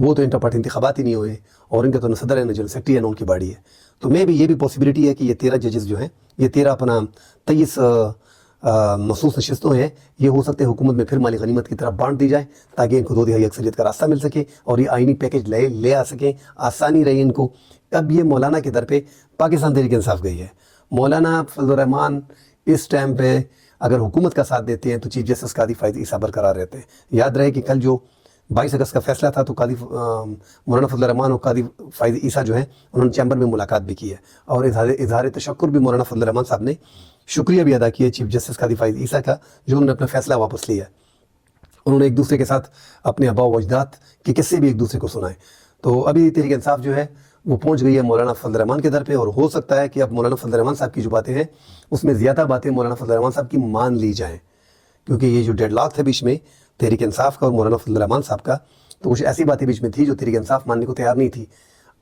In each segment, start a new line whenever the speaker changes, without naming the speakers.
وہ تو inter party انتخابات ہی نہیں ہوئے اور ان کا تو صدر ہے نہ جنرل سیکرٹری ہے نہ ان کی باڑی ہے. تو میں بھی یہ بھی پاسبلٹی ہے کہ یہ 13 ججز جو ہیں یہ 13 اپنا 23 مخصوص نشستوں ہیں یہ ہو سکتے ہیں حکومت میں پھر مالی غنیمت کی طرف بانٹ دی جائے تاکہ ان کو 2/3 اکثریت کا راستہ مل سکے اور یہ آئینی پیکج لے آ سکیں, آسانی رہی ان کو. اب یہ مولانا کے در پہ پاکستان تحریک انصاف گئی ہے. مولانا فضل الرحمان اس ٹائم پہ اگر حکومت کا ساتھ دیتے ہیں تو چیف جسٹس قاضی فائز عیسیٰ برقرار رہتے ہیں. یاد رہے کہ کل جو 22 اگست کا فیصلہ تھا تو قاضی مولانا فضل الرحمان اور قاضی فائز عیسیٰ جو ہیں انہوں نے چیمبر میں ملاقات بھی کی ہے اور اظہار تشکر بھی مولانا فضل الرحمان صاحب نے شکریہ بھی ادا کیا ہے چیف جسٹس قاضی فائز عیسیٰ کا جو انہوں نے اپنا فیصلہ واپس لیا ہے. انہوں نے ایک دوسرے کے ساتھ اپنے آباء و اجداد کے قصے بھی ایک دوسرے کو سنائے. تو ابھی تحریک انصاف جو ہے وہ پہنچ گئی ہے مولانا فضل الرحمان کے در پہ اور ہو سکتا ہے کہ اب مولانا فضل الرحمان صاحب کی جو باتیں ہیں اس میں زیادہ باتیں مولانا فضل الرحمان صاحب کی مان لی جائیں, کیونکہ یہ جو ڈیڈ لاک تھا بیچ میں تحریک انصاف کا اور مولانا فضل الرحمان صاحب کا تو کچھ ایسی باتیں بیچ میں تھی جو تحریک انصاف ماننے کو تیار نہیں تھی.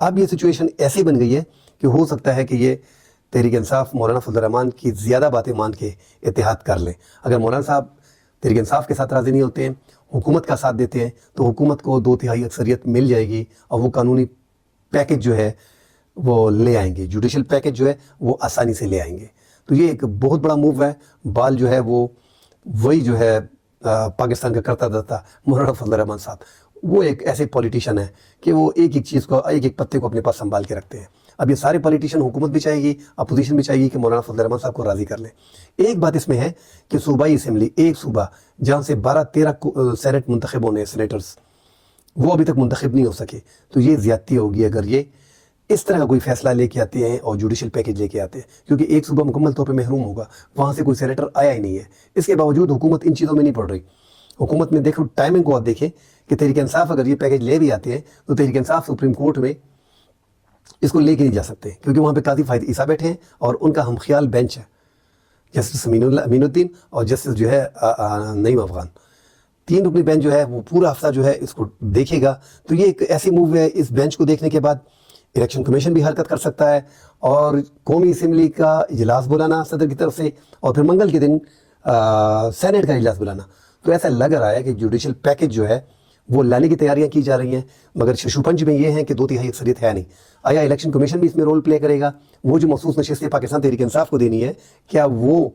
اب یہ سچویشن ایسی بن گئی ہے کہ ہو سکتا ہے کہ یہ تحریک انصاف مولانا فضل الرحمان کی زیادہ باتیں مان کے اتحاد کر لیں. اگر مولانا صاحب تحریک انصاف کے ساتھ راضی نہیں ہوتے ہیں, حکومت کا ساتھ دیتے ہیں تو حکومت کو 2/3 اکثریت مل جائے گی اور وہ قانونی پیکج جو ہے وہ لے آئیں گے, جوڈیشل پیکج جو ہے وہ آسانی سے لے آئیں گے. تو یہ ایک بہت بڑا موو ہے. بال جو ہے وہ وہی جو ہے پاکستان کا کرتا دھرتا مولانا فضل الرحمان صاحب, وہ ایک ایسے پولیٹیشین ہے کہ وہ ایک چیز کو ایک پتے کو اپنے پاس سنبھال کے رکھتے ہیں. اب یہ سارے پولیٹیشین حکومت بھی چاہیے گی, اپوزیشن بھی چاہیے کہ مولانا فضل الرحمان صاحب کو راضی کر لیں. ایک بات اس میں ہے کہ صوبائی اسمبلی ایک صوبہ جہاں سے 12-13 سینٹ منتخب ہونے ہیں سینیٹرز وہ ابھی تک منتخب نہیں ہو سکے, تو یہ زیادتی ہوگی اگر یہ اس طرح کا کوئی فیصلہ لے کے آتے ہیں اور جوڈیشل پیکج لے کے آتے ہیں, کیونکہ ایک صوبہ مکمل طور پہ محروم ہوگا, وہاں سے کوئی سینیٹر آیا ہی نہیں ہے. اس کے باوجود حکومت ان چیزوں میں نہیں پڑ رہی. حکومت میں دیکھو ٹائمنگ کو آپ دیکھیں کہ تحریک انصاف اگر یہ پیکج لے بھی آتے ہیں تو تحریک انصاف سپریم کورٹ میں اس کو لے کے نہیں جا سکتے, کیونکہ وہاں پہ قاضی فائز عیسیٰ بیٹھے ہیں اور ان کا ہم خیال بینچ ہے, جسٹس امین الدین اور جسٹس جو ہے نعیم افغان, 3 رکنی بینچ جو ہے وہ پورا ہفتہ جو ہے اس کو دیکھے گا. تو یہ ایک ایسی موو ہے, اس بینچ کو دیکھنے کے بعد الیکشن کمیشن بھی حرکت کر سکتا ہے اور قومی اسمبلی کا اجلاس بلانا صدر کی طرف سے اور پھر منگل کے دن سینیٹ کا اجلاس بلانا. تو ایسا لگ رہا ہے کہ جوڈیشل پیکج جو ہے وہ لانے کی تیاریاں کی جا رہی ہیں, مگر ششو پنج میں یہ ہیں کہ 2/3 اکثریت ہے نہیں. آیا الیکشن کمیشن بھی اس میں رول پلے کرے گا؟ وہ جو مخصوص نشستیں پاکستان تحریک انصاف کو دینی ہے کیا وہ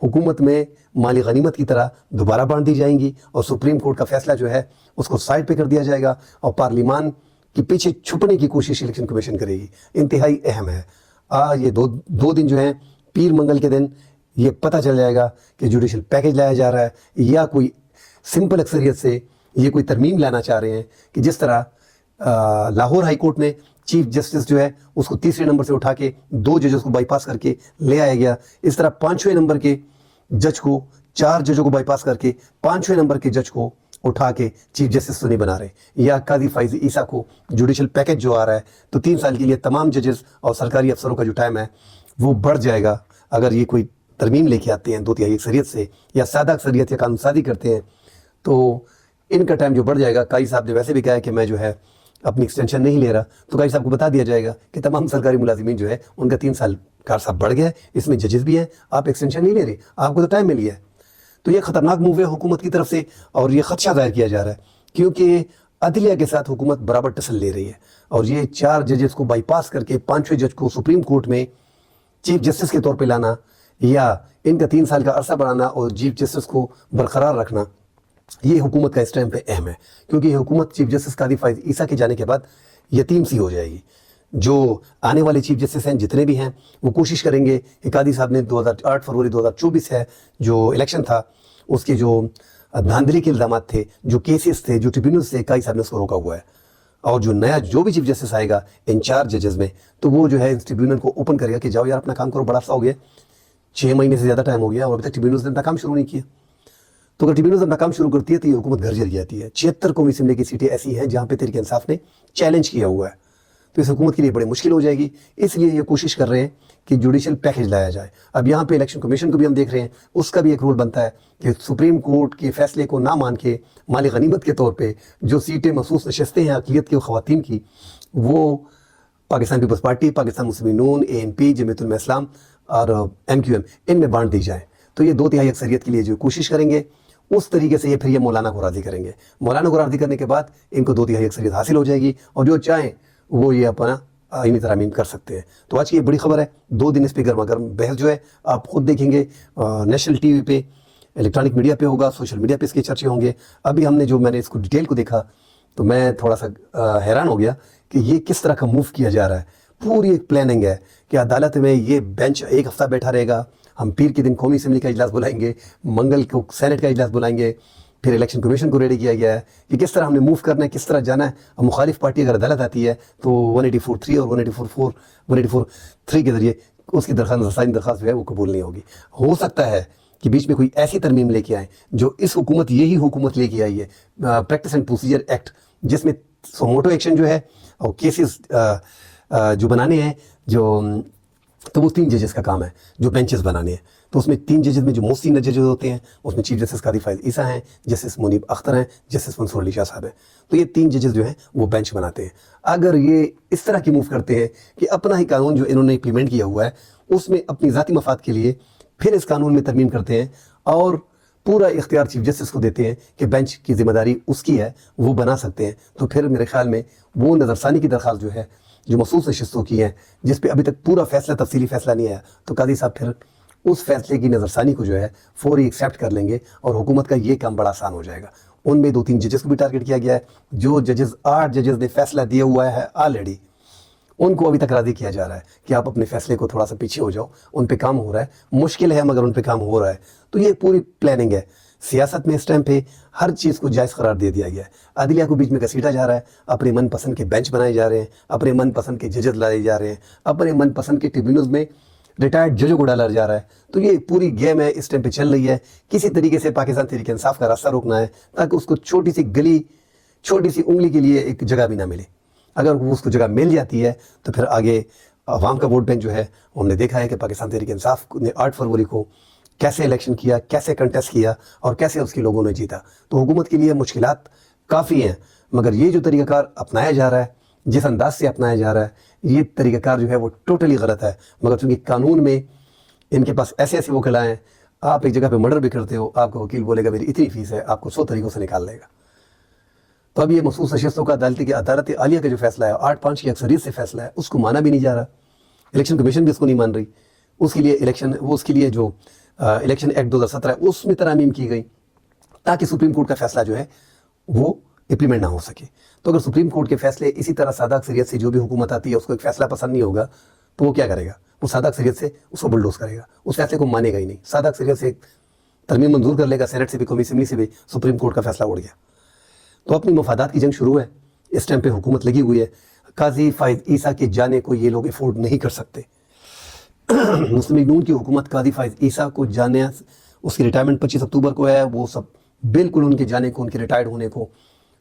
حکومت میں مالی غنیمت کی طرح دوبارہ بانٹ دی جائیں گی اور سپریم کورٹ کا فیصلہ جو ہے اس کو سائڈ پہ کر دیا جائے گا اور پارلیمان کے پیچھے چھپنے کی کوشش الیکشن کمیشن کرے گی؟ انتہائی اہم ہے. یہ دو دن جو ہیں پیر منگل کے دن یہ پتہ چل جائے گا کہ جوڈیشل پیکج لایا جا رہا ہے یا کوئی سمپل اکثریت سے یہ کوئی ترمیم لانا چاہ رہے ہیں کہ جس طرح لاہور ہائی کورٹ میں چیف جسٹس جو ہے اس کو 3 نمبر سے اٹھا کے 2 ججز کو بائی پاس کر کے لے آیا گیا, اس طرح 5ویں نمبر کے جج کو 4 ججوں کو بائی پاس کر کے 5ویں نمبر کے جج کو اٹھا کے چیف جسٹس تو نہیں بنا رہے. یا قاضی فائز عیسیٰ کو جوڈیشل پیکج جو آ رہا ہے تو 3 سال کے لیے تمام ججز اور سرکاری افسروں کا جو ٹائم ہے وہ بڑھ جائے گا اگر یہ کوئی ترمیم لے کے آتے ہیں 2/3 اکثریت سے یا سادہ اکثریت یا قانون سازی کرتے ہیں تو ان کا ٹائم جو بڑھ جائے گا. قاضی صاحب نے ویسے بھی کہا ہے کہ میں جو ہے اپنی ایکسٹینشن نہیں لے رہا, تو قاضی صاحب کو بتا دیا جائے گا کہ تمام سرکاری ملازمین جو ہے ان کا 3 سال کار صاحب بڑھ گیا ہے, اس میں ججز بھی ہیں, آپ ایکسٹینشن نہیں لے رہے, آپ کو تو ٹائم مل گیا ہے. تو یہ خطرناک موو ہے حکومت کی طرف سے اور یہ خدشہ ظاہر کیا جا رہا ہے کیونکہ عدلیہ کے ساتھ حکومت برابر ٹسل لے رہی ہے اور یہ 4 ججز کو بائی پاس کر کے 5ویں جج کو سپریم کورٹ میں چیف جسٹس کے طور پہ لانا یا ان کا 3 سال کا عرصہ بڑھانا اور چیف جسٹس کو برقرار رکھنا, یہ حکومت کا اس ٹائم پہ اہم ہے کیونکہ یہ حکومت چیف جسٹس قاضی فائز عیسیٰ کے جانے کے بعد یتیم سی ہو جائے گی. جو آنے والے چیف جسٹس ہیں جتنے بھی ہیں وہ کوشش کریں گے کہ قاضی صاحب نے 8 فروری 2024 ہے جو الیکشن تھا اس کے جو دھاندلی کے الزامات تھے, جو کیسز تھے, جو ٹریبیونلز تھے, قاضی صاحب نے اس کو روکا ہوا ہے. اور جو نیا جو بھی چیف جسٹس آئے گا ان 4 ججز میں تو وہ جو ہے اس ٹریبیونل کو اوپن کرے گا کہ جاؤ یار اپنا کام کرو, بڑا عرصہ ہو گیا, 6 مہینے سے زیادہ ٹائم ہو گیا اور ابھی تک ٹریبیونلز نے اپنا کام شروع نہیں کیا. تو اگر ٹریبیونلز اپنا کام شروع کرتی ہے تو یہ حکومت گھر جل جاتی ہے. 76 قومی اسمبلی کی سیٹیں ایسی ہیں جہاں پہ تحریک انصاف نے چیلنج کیا ہوا ہے, تو اس حکومت کے لیے بڑی مشکل ہو جائے گی. اس لیے یہ کوشش کر رہے ہیں کہ جوڈیشل پیکج لایا جائے. اب یہاں پہ الیکشن کمیشن کو بھی ہم دیکھ رہے ہیں, اس کا بھی ایک رول بنتا ہے کہ سپریم کورٹ کے فیصلے کو نہ مان کے مالی غنیمت کے طور پہ جو سیٹیں مخصوص نشستیں ہیں اقلیت کی خواتین کی وہ پاکستان پیپلز پارٹی, پاکستان مسلم نون, ANP, جمعیت علماء اسلام اور MQM ان میں بانٹ دی جائیں. تو یہ 2/3 اکثریت کے لیے جو کوشش کریں گے اس طریقے سے یہ پھر یہ مولانا کو راضی کریں گے. مولانا کو راضی کرنے کے بعد ان کو 2/3 اکثریت حاصل ہو جائے گی اور جو چاہیں وہ یہ اپنا آئینی ترامیم کر سکتے ہیں. تو آج کی یہ بڑی خبر ہے. 2 دن اس پہ گرما گرم بحث جو ہے آپ خود دیکھیں گے, نیشنل ٹی وی پہ, الیکٹرانک میڈیا پہ ہوگا, سوشل میڈیا پہ اس کے چرچے ہوں گے. ابھی ہم نے جو میں نے اس کو ڈیٹیل کو دیکھا تو میں تھوڑا سا حیران ہو گیا کہ یہ کس طرح کا موو کیا جا رہا ہے. پوری ایک پلاننگ ہے کہ عدالت میں یہ بینچ 1 ہفتہ بیٹھا رہے گا, ہم پیر کے دن قومی اسمبلی کا اجلاس بلائیں گے, منگل کو سینٹ کا اجلاس بلائیں گے, پھر الیکشن کمیشن کو ریڈی کیا گیا ہے کہ کس طرح ہم نے موو کرنا ہے, کس طرح جانا ہے. اب مخالف پارٹی اگر عدالت آتی ہے تو 184(3) اور 184(3) کے ذریعے اس کی درخواست جو ہے وہ قبول نہیں ہوگی. ہو سکتا ہے کہ بیچ میں کوئی ایسی ترمیم لے کے آئیں جو اس حکومت, یہی حکومت لے کے آئی ہے, پریکٹس اینڈ پروسیجر ایکٹ, جس میں سوموٹو ایکشن جو ہے اور کیسز جو بنانے ہیں جو, تو وہ 3 ججز کا کام ہے جو بینچز بنانے ہیں. تو اس میں 3 ججز میں جو موسٹ سینئر ججز ہوتے ہیں اس میں چیف جسٹس قاضی فائز عیسیٰ ہیں, جسٹس منیب اختر ہیں, جسٹس منصور علی شاہ صاحب ہیں. تو یہ 3 ججز جو ہیں وہ بینچ بناتے ہیں. اگر یہ اس طرح کی موو کرتے ہیں کہ اپنا ہی قانون جو انہوں نے امپلیمنٹ کیا ہوا ہے اس میں اپنی ذاتی مفاد کے لیے پھر اس قانون میں ترمیم کرتے ہیں اور پورا اختیار چیف جسٹس کو دیتے ہیں کہ بینچ کی ذمہ داری اس کی ہے, وہ بنا سکتے ہیں, تو پھر میرے خیال میں وہ نظرثانی کی درخواست جو ہے جو مخصوص نشستوں کی ہیں جس پہ ابھی تک پورا فیصلہ, تفصیلی فیصلہ نہیں آیا, تو قاضی صاحب پھر اس فیصلے کی نظرثانی کو جو ہے فوری ایکسیپٹ کر لیں گے اور حکومت کا یہ کام بڑا آسان ہو جائے گا. ان میں 2-3 ججز کو بھی ٹارگٹ کیا گیا ہے. جو ججز 8 ججز نے فیصلہ دیا ہوا ہے آلریڈی, ان کو ابھی تک راضی کیا جا رہا ہے کہ آپ اپنے فیصلے کو تھوڑا سا پیچھے ہو جاؤ, ان پہ کام ہو رہا ہے, مشکل ہے مگر ان پہ کام ہو رہا ہے. تو یہ پوری پلاننگ ہے. سیاست میں اس ٹائم پہ ہر چیز کو جائز قرار دے دیا گیا ہے. عدلیہ کو بیچ میں گھسیٹا جا رہا ہے, اپنے من پسند کے بینچ بنائے جا رہے ہیں, اپنے من پسند کے ججز لائے جا رہے ہیں, اپنے من پسند کے ٹریبیونلز میں ریٹائرڈ ججوں کو ڈالا جا رہا ہے. تو یہ پوری گیم ہے اس ٹائم پہ چل رہی ہے. کسی طریقے سے پاکستان تحریک انصاف کا راستہ روکنا ہے تاکہ اس کو چھوٹی سی گلی, چھوٹی سی انگلی کے لیے ایک جگہ بھی نہ ملے. اگر وہ اس کو جگہ مل جاتی ہے تو پھر آگے عوام کا ووٹ بینک جو ہے, ہم نے دیکھا ہے کہ پاکستان تحریک انصاف نے 8 فروری کو کیسے الیکشن کیا, کیسے کنٹیسٹ کیا اور کیسے اس کے لوگوں نے جیتا. تو حکومت کے لیے مشکلات کافی ہیں, مگر یہ جو طریقہ کار اپنایا جا رہا ہے, جس انداز سے اپنایا جا رہا ہے, یہ طریقہ کار جو ہے وہ ٹوٹلی غلط ہے. مگر چونکہ قانون میں ان کے پاس ایسے ایسے وکلا ہیں, آپ ایک جگہ پہ مرڈر بھی کرتے ہو, آپ کا وکیل بولے گا میری اتنی فیس ہے, آپ کو 100 طریقوں سے نکال لے گا. تو اب یہ مخصوص نشستوں کا عدالت عالیہ کا جو فیصلہ ہے, 8-5 کی اکثریت سے فیصلہ ہے, اس کو مانا بھی نہیں جا رہا. الیکشن کمیشن بھی اس کو نہیں مان رہی. اس کے لیے جو الیکشن ایکٹ 2017 ہے اس میں ترامیم کی گئی تاکہ سپریم کورٹ کا فیصلہ جو ہے وہ امپلیمنٹ نہ ہو سکے. تو اگر سپریم کورٹ کے فیصلے اسی طرح سادہ اکثریت سے جو بھی حکومت آتی ہے اس کو ایک فیصلہ پسند نہیں ہوگا تو وہ کیا کرے گا, وہ سادہ اکثریت سے اس کو بلڈوز کرے گا, اس فیصلے کو مانے گا ہی نہیں. سادہ اکثریت سے ایک ترمیم منظور کر لے گا, سینٹ سے بھی, قومی اسمبلی سے بھی, سپریم کورٹ کا فیصلہ اڑ گیا. تو اپنی مفادات کی جنگ شروع ہے. اس ٹائم پہ حکومت لگی ہوئی ہے. قاضی فائز عیسیٰ کے جانے کو یہ لوگ افورڈ نہیں کر سکتے. مسلم لیگ نون کی حکومت قاضی فائز عیسیٰ کو جانے, اس کی ریٹائرمنٹ 25 اکتوبر کو ہے, وہ سب بالکل ان کے جانے کو, ان کے ریٹائرڈ ہونے کو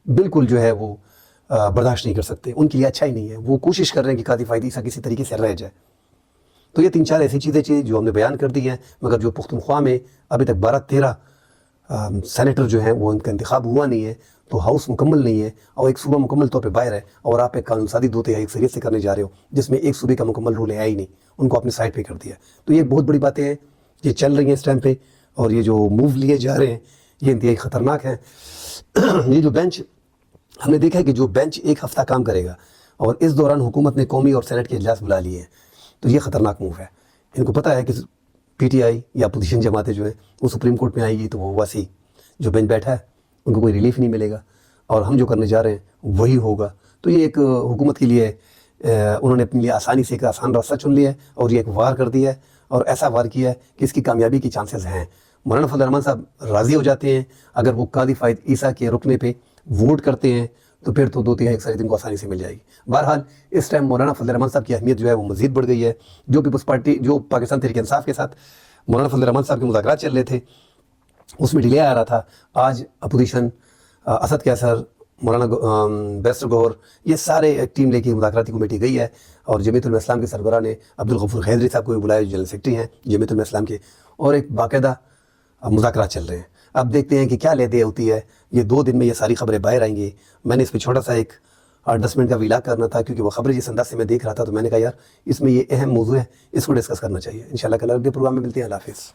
بالکل جو ہے وہ برداشت نہیں کر سکتے. ان کے لیے اچھا ہی نہیں ہے. وہ کوشش کر رہے ہیں کہ قاضی فائز عیسیٰ کسی طریقے سے رہ جائے. تو یہ 3-4 ایسی چیزیں جو ہم نے بیان کر دی ہیں, مگر جو پختونخوا میں ابھی تک 12-13 سینیٹر جو ہیں وہ ان کا انتخاب ہوا نہیں ہے, تو ہاؤس مکمل نہیں ہے اور ایک صوبہ مکمل طور پہ باہر ہے, اور آپ ایک قانون سازی 2/3 اکثریت سے کرنے جا رہے ہو جس میں ایک صوبے کا مکمل رول ہے ہی نہیں, ان کو اپنے سائڈ پہ کر دیا. تو یہ بہت بڑی باتیں ہیں یہ چل رہی ہیں اس ٹائم پہ, اور یہ جو موو لیے جا رہے ہیں یہ انتہائی خطرناک ہیں. یہ جو بینچ, ہم نے دیکھا ہے کہ جو بینچ 1 ہفتہ کام کرے گا اور اس دوران حکومت نے قومی اور سینٹ کے اجلاس بلا لیے ہیں, تو یہ خطرناک موو ہے. ان کو پتہ ہے کہ پی ٹی آئی یا اپوزیشن جماعتیں جو ہیں وہ سپریم کورٹ میں آئے گی تو وہ ویسی جو بینچ بیٹھا ہے ان کو کوئی ریلیف نہیں ملے گا, اور ہم جو کرنے جا رہے ہیں وہی ہوگا. تو یہ ایک حکومت کے لیے انہوں نے اپنے لیے آسانی سے ایک آسان راستہ چن لیا ہے, اور یہ ایک وار کر دیا ہے, اور ایسا وار کیا ہے کہ اس کی کامیابی کی چانسز ہیں. مولانا فضل الرحمان صاحب راضی ہو جاتے ہیں اگر وہ قاضی فائز عیسیٰ کے رکنے پہ ووٹ کرتے ہیں, تو پھر تو 2/3 اکثریت ان کو آسانی سے مل جائے گی. بہرحال اس ٹائم مولانا فضل الرحمان صاحب کی اہمیت جو ہے وہ مزید بڑھ گئی ہے. جو پیپلز پارٹی, جو پاکستان تحریک انصاف کے ساتھ مولانا فضل الرحمان صاحب کے مذاکرات چل رہے تھے اس میں ڈیلے آ رہا تھا, آج اپوزیشن اسد قیصر, مولانا بیرسٹر گوہر, یہ سارے ایک ٹیم لے کے مذاکراتی کمیٹی گئی ہے, اور جمعیت علماء اسلام کے سربراہ نے عبدالغفور خیدری صاحب کو بھی بلایا جو جنرل سیکرٹری ہیں جمعیت علماء اسلام کے, اور ایک باقاعدہ مذاکرات چل رہے ہیں. اب دیکھتے ہیں کہ کیا لے دے ہوتی ہے. یہ 2 دن میں یہ ساری خبریں باہر آئیں گی. میں نے اس پہ چھوٹا سا ایک 8-10 منٹ کا ویلاگ کرنا تھا کیونکہ وہ خبریں جس انداز سے میں دیکھ رہا تھا, تو میں نے کہا یار اس میں یہ اہم موضوع ہے, اس کو ڈسکس کرنا چاہیے. انشاءاللہ کل اگلے پروگرام میں ملتے ہیں. اللہ حافظ.